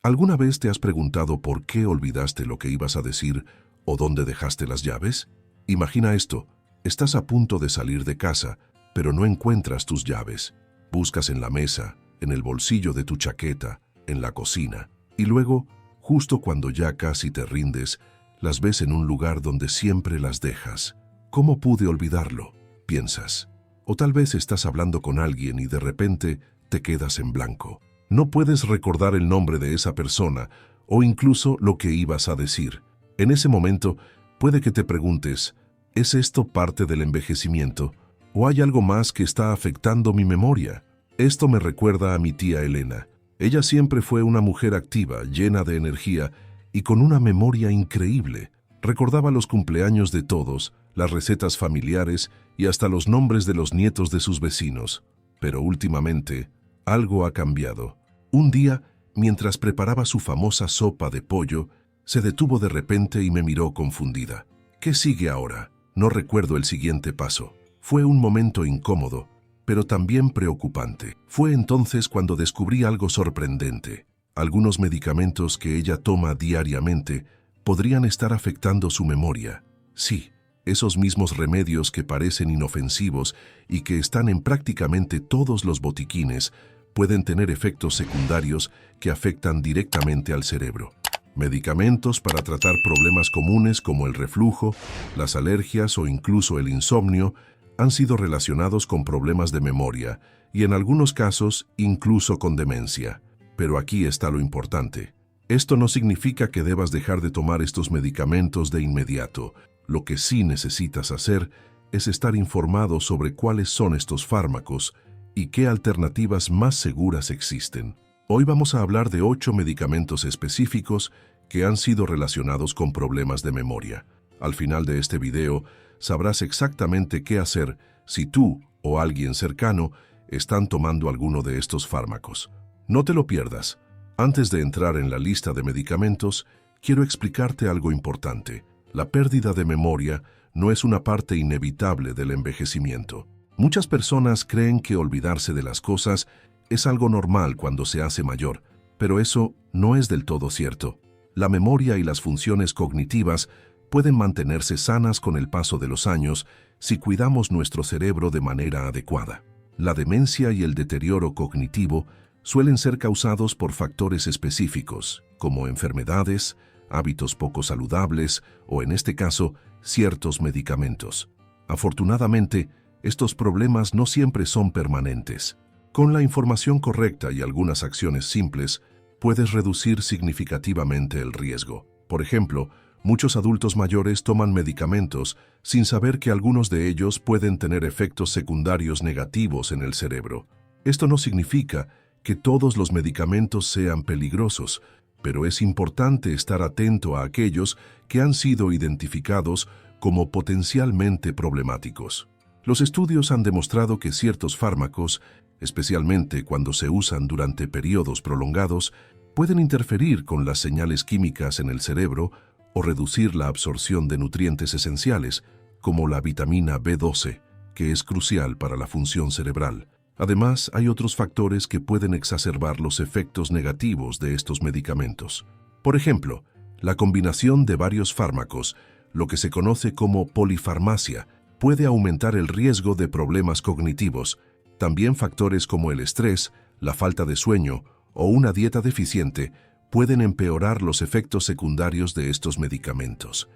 ¿Alguna vez te has preguntado por qué olvidaste lo que ibas a decir o dónde dejaste las llaves? Imagina esto, estás a punto de salir de casa, pero no encuentras tus llaves. Buscas en la mesa, en el bolsillo de tu chaqueta, en la cocina, y luego, justo cuando ya casi te rindes, las ves en un lugar donde siempre las dejas. ¿Cómo pude olvidarlo?, piensas. O tal vez estás hablando con alguien y de repente te quedas en blanco. No puedes recordar el nombre de esa persona o incluso lo que ibas a decir. En ese momento, puede que te preguntes, ¿es esto parte del envejecimiento? ¿O hay algo más que está afectando mi memoria? Esto me recuerda a mi tía Elena. Ella siempre fue una mujer activa, llena de energía y con una memoria increíble. Recordaba los cumpleaños de todos, las recetas familiares y hasta los nombres de los nietos de sus vecinos. Pero últimamente, algo ha cambiado. Un día, mientras preparaba su famosa sopa de pollo, se detuvo de repente y me miró confundida. ¿Qué sigue ahora? No recuerdo el siguiente paso. Fue un momento incómodo, pero también preocupante. Fue entonces cuando descubrí algo sorprendente. Algunos medicamentos que ella toma diariamente podrían estar afectando su memoria. Sí, esos mismos remedios que parecen inofensivos y que están en prácticamente todos los botiquines pueden tener efectos secundarios que afectan directamente al cerebro. Medicamentos para tratar problemas comunes como el reflujo, las alergias o incluso el insomnio han sido relacionados con problemas de memoria y en algunos casos incluso con demencia. Pero aquí está lo importante. Esto no significa que debas dejar de tomar estos medicamentos de inmediato. Lo que sí necesitas hacer es estar informado sobre cuáles son estos fármacos y qué alternativas más seguras existen. Hoy vamos a hablar de 8 medicamentos específicos que han sido relacionados con problemas de memoria. Al final de este video, sabrás exactamente qué hacer si tú o alguien cercano están tomando alguno de estos fármacos. No te lo pierdas. Antes de entrar en la lista de medicamentos, quiero explicarte algo importante. La pérdida de memoria no es una parte inevitable del envejecimiento. Muchas personas creen que olvidarse de las cosas es algo normal cuando se hace mayor, pero eso no es del todo cierto. La memoria y las funciones cognitivas pueden mantenerse sanas con el paso de los años si cuidamos nuestro cerebro de manera adecuada. La demencia y el deterioro cognitivo suelen ser causados por factores específicos, como enfermedades, hábitos poco saludables o, en este caso, ciertos medicamentos. Afortunadamente, estos problemas no siempre son permanentes. Con la información correcta y algunas acciones simples, puedes reducir significativamente el riesgo. Por ejemplo, muchos adultos mayores toman medicamentos sin saber que algunos de ellos pueden tener efectos secundarios negativos en el cerebro. Esto no significa que todos los medicamentos sean peligrosos, pero es importante estar atento a aquellos que han sido identificados como potencialmente problemáticos. Los estudios han demostrado que ciertos fármacos, especialmente cuando se usan durante periodos prolongados, pueden interferir con las señales químicas en el cerebro o reducir la absorción de nutrientes esenciales, como la vitamina B12, que es crucial para la función cerebral. Además, hay otros factores que pueden exacerbar los efectos negativos de estos medicamentos. Por ejemplo, la combinación de varios fármacos, lo que se conoce como polifarmacia, puede aumentar el riesgo de problemas cognitivos. También factores como el estrés, la falta de sueño o una dieta deficiente pueden empeorar los efectos secundarios de estos medicamentos.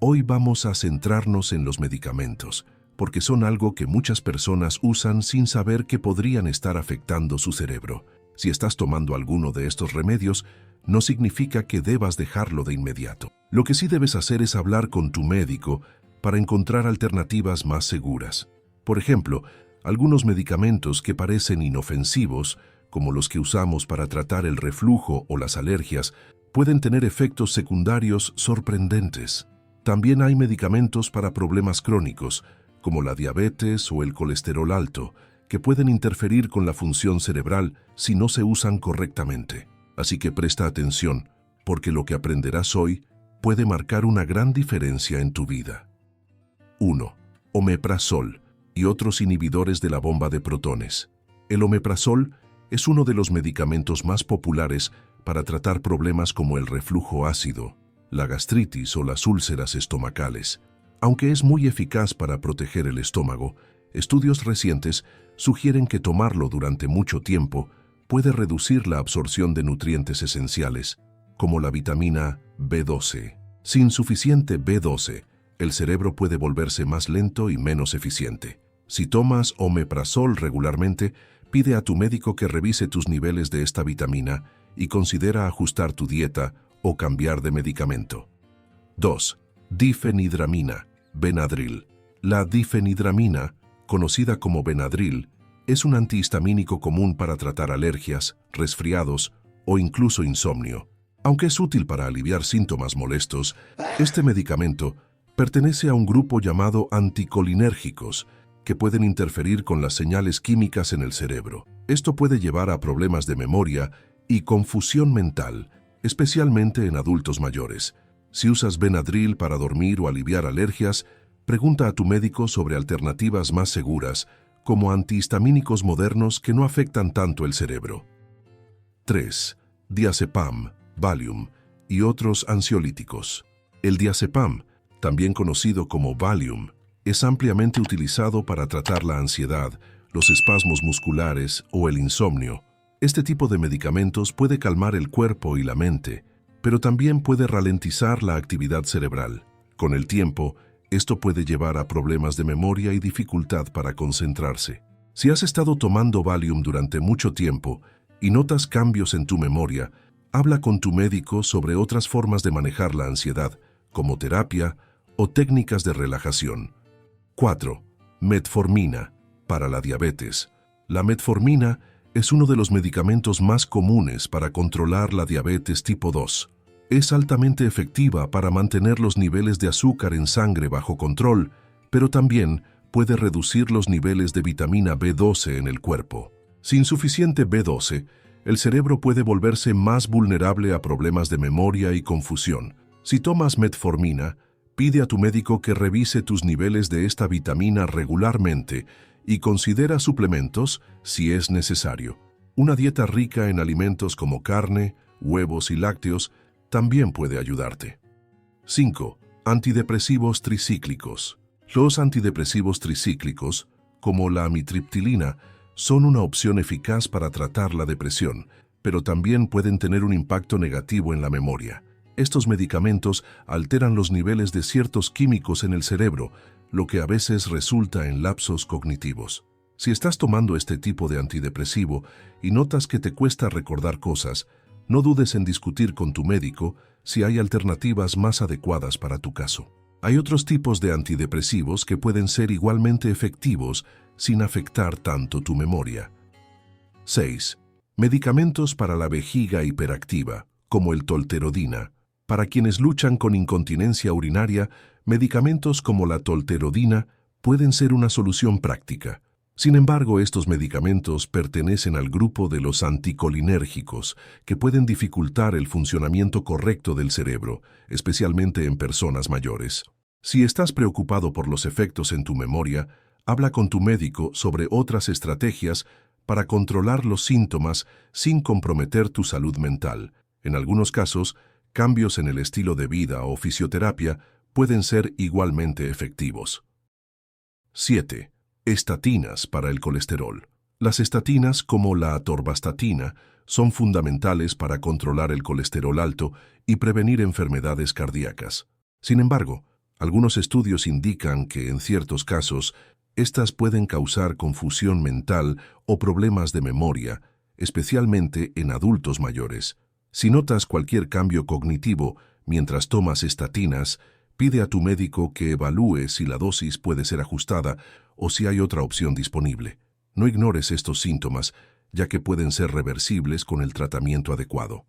Hoy vamos a centrarnos en los medicamentos, porque son algo que muchas personas usan sin saber que podrían estar afectando su cerebro. Si estás tomando alguno de estos remedios, no significa que debas dejarlo de inmediato. Lo que sí debes hacer es hablar con tu médico para encontrar alternativas más seguras. Por ejemplo, algunos medicamentos que parecen inofensivos, como los que usamos para tratar el reflujo o las alergias, pueden tener efectos secundarios sorprendentes. También hay medicamentos para problemas crónicos, como la diabetes o el colesterol alto, que pueden interferir con la función cerebral si no se usan correctamente. Así que presta atención, porque lo que aprenderás hoy puede marcar una gran diferencia en tu vida. 1. Omeprazol y otros inhibidores de la bomba de protones. El omeprazol es uno de los medicamentos más populares para tratar problemas como el reflujo ácido, la gastritis o las úlceras estomacales. Aunque es muy eficaz para proteger el estómago, estudios recientes sugieren que tomarlo durante mucho tiempo puede reducir la absorción de nutrientes esenciales, como la vitamina B12. Sin suficiente B12, el cerebro puede volverse más lento y menos eficiente. Si tomas omeprazol regularmente, pide a tu médico que revise tus niveles de esta vitamina y considera ajustar tu dieta o cambiar de medicamento. 2. Difenhidramina, Benadryl. La difenhidramina, conocida como Benadryl, es un antihistamínico común para tratar alergias, resfriados o incluso insomnio. Aunque es útil para aliviar síntomas molestos, este medicamento pertenece a un grupo llamado anticolinérgicos, que pueden interferir con las señales químicas en el cerebro. Esto puede llevar a problemas de memoria y confusión mental, especialmente en adultos mayores. Si usas Benadryl para dormir o aliviar alergias, pregunta a tu médico sobre alternativas más seguras, como antihistamínicos modernos que no afectan tanto el cerebro. 3. Diazepam, Valium y otros ansiolíticos. El diazepam, también conocido como Valium, es ampliamente utilizado para tratar la ansiedad, los espasmos musculares o el insomnio. Este tipo de medicamentos puede calmar el cuerpo y la mente, pero también puede ralentizar la actividad cerebral. Con el tiempo, esto puede llevar a problemas de memoria y dificultad para concentrarse. Si has estado tomando Valium durante mucho tiempo y notas cambios en tu memoria, habla con tu médico sobre otras formas de manejar la ansiedad, como terapia o técnicas de relajación. 4. Metformina, para la diabetes. La metformina es uno de los medicamentos más comunes para controlar la diabetes tipo 2. Es altamente efectiva para mantener los niveles de azúcar en sangre bajo control, pero también puede reducir los niveles de vitamina B12 en el cuerpo. Sin suficiente B12, el cerebro puede volverse más vulnerable a problemas de memoria y confusión. Si tomas metformina, pide a tu médico que revise tus niveles de esta vitamina regularmente y considera suplementos si es necesario. Una dieta rica en alimentos como carne, huevos y lácteos también puede ayudarte. 5. Antidepresivos tricíclicos. Los antidepresivos tricíclicos, como la amitriptilina, son una opción eficaz para tratar la depresión, pero también pueden tener un impacto negativo en la memoria. Estos medicamentos alteran los niveles de ciertos químicos en el cerebro, lo que a veces resulta en lapsos cognitivos. Si estás tomando este tipo de antidepresivo y notas que te cuesta recordar cosas, no dudes en discutir con tu médico si hay alternativas más adecuadas para tu caso. Hay otros tipos de antidepresivos que pueden ser igualmente efectivos sin afectar tanto tu memoria. 6. Medicamentos para la vejiga hiperactiva, como el tolterodina. Para quienes luchan con incontinencia urinaria, medicamentos como la tolterodina pueden ser una solución práctica. Sin embargo, estos medicamentos pertenecen al grupo de los anticolinérgicos, que pueden dificultar el funcionamiento correcto del cerebro, especialmente en personas mayores. Si estás preocupado por los efectos en tu memoria, habla con tu médico sobre otras estrategias para controlar los síntomas sin comprometer tu salud mental. En algunos casos, cambios en el estilo de vida o fisioterapia pueden ser igualmente efectivos. 7. Estatinas para el colesterol. Las estatinas, como la atorvastatina, son fundamentales para controlar el colesterol alto y prevenir enfermedades cardíacas. Sin embargo, algunos estudios indican que en ciertos casos, estas pueden causar confusión mental o problemas de memoria, especialmente en adultos mayores. Si notas cualquier cambio cognitivo mientras tomas estatinas, pide a tu médico que evalúe si la dosis puede ser ajustada o si hay otra opción disponible. No ignores estos síntomas, ya que pueden ser reversibles con el tratamiento adecuado.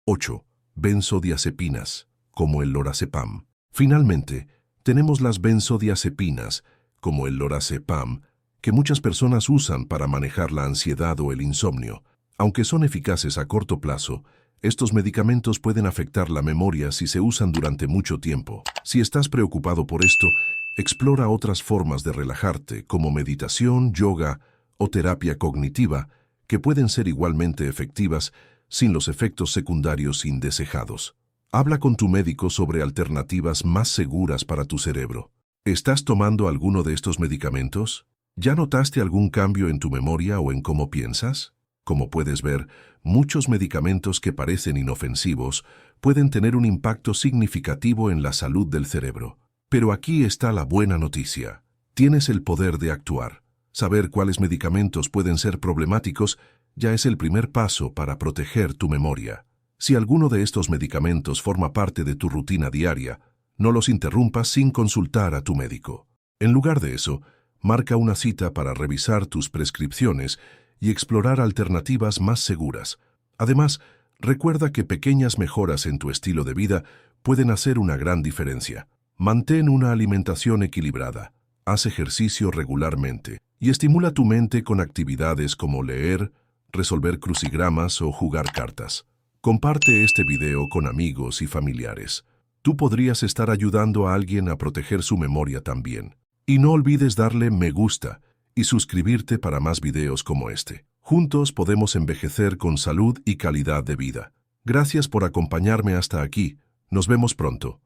8. Benzodiazepinas, como el lorazepam. Finalmente, tenemos las benzodiazepinas, como el lorazepam, que muchas personas usan para manejar la ansiedad o el insomnio. Aunque son eficaces a corto plazo, estos medicamentos pueden afectar la memoria si se usan durante mucho tiempo. Si estás preocupado por esto, explora otras formas de relajarte, como meditación, yoga o terapia cognitiva, que pueden ser igualmente efectivas sin los efectos secundarios indeseados. Habla con tu médico sobre alternativas más seguras para tu cerebro. ¿Estás tomando alguno de estos medicamentos? ¿Ya notaste algún cambio en tu memoria o en cómo piensas? Como puedes ver, muchos medicamentos que parecen inofensivos pueden tener un impacto significativo en la salud del cerebro. Pero aquí está la buena noticia. Tienes el poder de actuar. Saber cuáles medicamentos pueden ser problemáticos ya es el primer paso para proteger tu memoria. Si alguno de estos medicamentos forma parte de tu rutina diaria, no los interrumpas sin consultar a tu médico. En lugar de eso, marca una cita para revisar tus prescripciones y explorar alternativas más seguras. Además, recuerda que pequeñas mejoras en tu estilo de vida pueden hacer una gran diferencia. Mantén una alimentación equilibrada, haz ejercicio regularmente y estimula tu mente con actividades como leer, resolver crucigramas o jugar cartas. Comparte este video con amigos y familiares. Tú podrías estar ayudando a alguien a proteger su memoria también. Y no olvides darle me gusta y suscribirte para más videos como este. Juntos podemos envejecer con salud y calidad de vida. Gracias por acompañarme hasta aquí. Nos vemos pronto.